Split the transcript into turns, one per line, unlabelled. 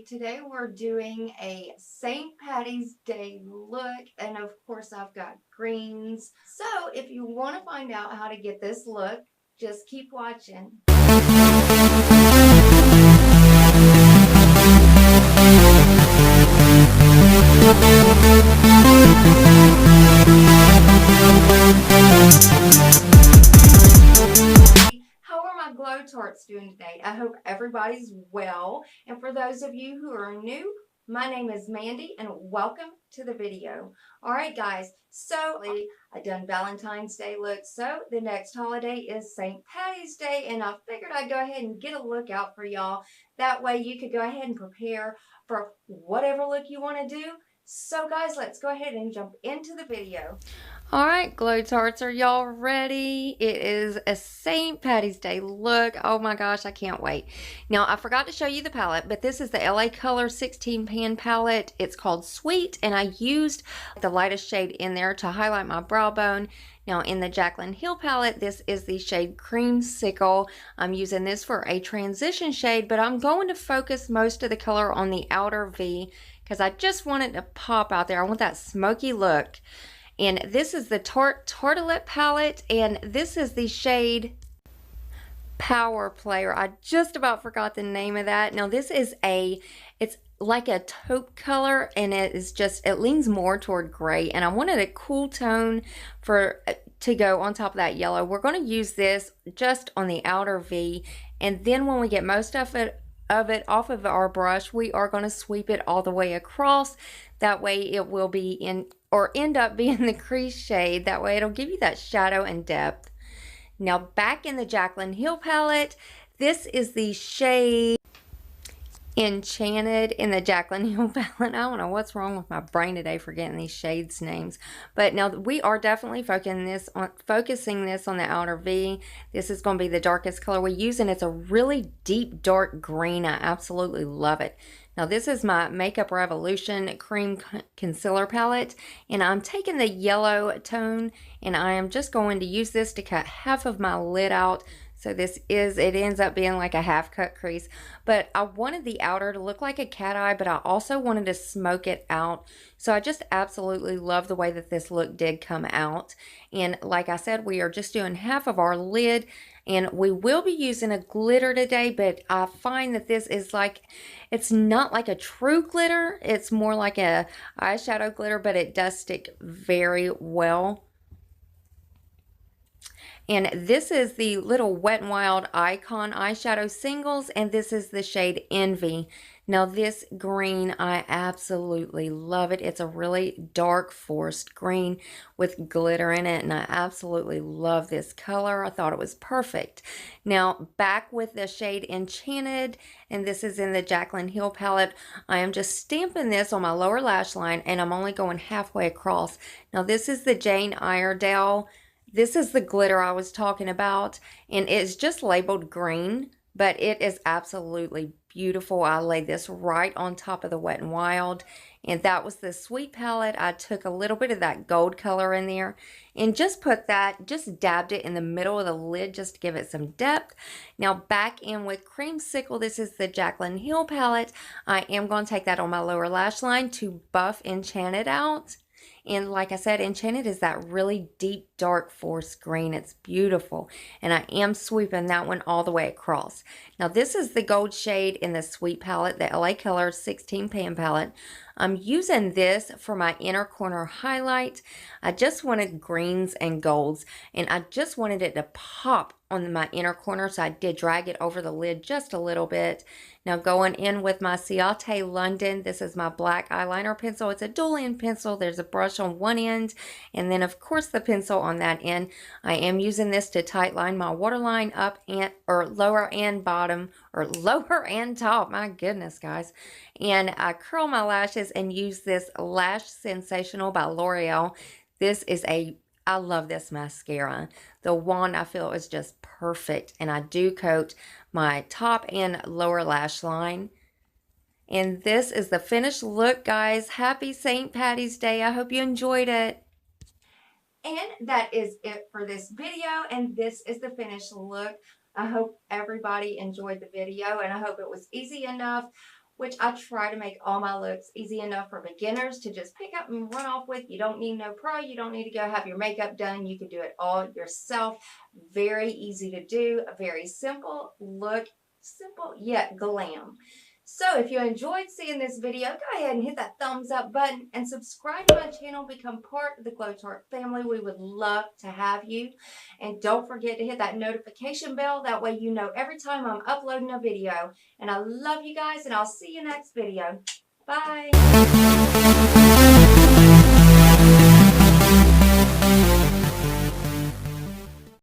Today we're doing a St. Patty's Day look, and of course I've got greens. So if you want to find out how to get this look, just keep watching. How are my glow tarts doing today? I hope everybody's well. And for those of you who are new, my name is Mandy and welcome to the video. All right, guys. So I done Valentine's Day look. So the next holiday is St. Patty's Day, and I figured I'd go ahead and get a look out for y'all. That way you could go ahead and prepare for whatever look you want to do. So guys, let's go ahead and jump into the video. All right, glow tarts, are y'all ready? It is a St. Patty's Day look. Oh my gosh, I can't wait. Now, I forgot to show you the palette, but this is the LA Color 16 pan palette. It's called Sweet, and I used the lightest shade in there to highlight my brow bone. Now, in the Jaclyn Hill palette, this is the shade Creamsicle. I'm using this for a transition shade, but I'm going to focus most of the color on the outer V because I just want it to pop out there. I want that smoky look. And this is the Tart Tartelette palette, and this is the shade Power Player. I just about forgot the name of that. Now this is it's like a taupe color, and it leans more toward gray, and I wanted a cool tone to go on top of that yellow. We're going to use this just on the outer V, and then when we get most of it off of our brush, we are going to sweep it all the way across. That way it will be end up being the crease shade. That way it'll give you that shadow and depth. Now back in the Jaclyn Hill palette, this is the shade Enchanted in the Jaclyn Hill palette. I don't know what's wrong with my brain today forgetting these shades names. But now we are definitely focusing this on the outer V. This is going to be the darkest color we use, and it's a really deep dark green. I absolutely love it. Now this is my Makeup Revolution Cream Concealer Palette, and I'm taking the yellow tone, and I am just going to use this to cut half of my lid out. So it ends up being like a half cut crease, but I wanted the outer to look like a cat eye, but I also wanted to smoke it out. So I just absolutely love the way that this look did come out. And like I said, we are just doing half of our lid, and we will be using a glitter today, but I find that this is it's not like a true glitter. It's more like a eyeshadow glitter, but it does stick very well. And this is the little Wet n Wild Icon eyeshadow singles, and this is the shade Envy. Now this green, I absolutely love it. It's a really dark forest green with glitter in it, and I absolutely love this color. I thought it was perfect. Now back with the shade Enchanted, and this is in the Jaclyn Hill palette. I am just stamping this on my lower lash line, and I'm only going halfway across. Now this is the Jane Iredale. This is the glitter I was talking about, and it's just labeled green, but it is absolutely beautiful. I laid this right on top of the Wet n Wild, and that was the Sweet palette. I took a little bit of that gold color in there and just dabbed it in the middle of the lid just to give it some depth. Now back in with Creamsicle, this is the Jaclyn Hill palette. I am going to take that on my lower lash line to buff Enchanted out. And like I said, Enchanted is that really deep, dark forest green. It's beautiful. And I am sweeping that one all the way across. Now, this is the gold shade in the Sweet palette, the LA Color 16 pan palette. I'm using this for my inner corner highlight. I just wanted greens and golds, and I just wanted it to pop on my inner corner, so I did drag it over the lid just a little bit. Now going in with my Ciate London, this is my black eyeliner pencil. It's a dual end pencil. There's a brush on one end, and then of course the pencil on that end. I am using this to tight line my waterline up or lower and bottom, or lower and top. My goodness, guys. And I curl my lashes and use this Lash Sensational by L'Oreal. I love this mascara. The wand I feel is just perfect, and I do coat my top and lower lash line. And this is the finished look, guys. Happy St. Patty's Day. I hope you enjoyed it. And that is it for this video, and this is the finished look. I hope everybody enjoyed the video, and I hope it was easy enough which I try to make all my looks easy enough for beginners to just pick up and run off with. You don't need no pro. You don't need to go have your makeup done. You can do it all yourself. Very easy to do. A very simple look. Simple yet glam. So if you enjoyed seeing this video, go ahead and hit that thumbs up button and subscribe to my channel. Become part of the Glow Tart family. We would love to have you. And don't forget to hit that notification bell. That way you know every time I'm uploading a video. And I love you guys, and I'll see you next video. Bye.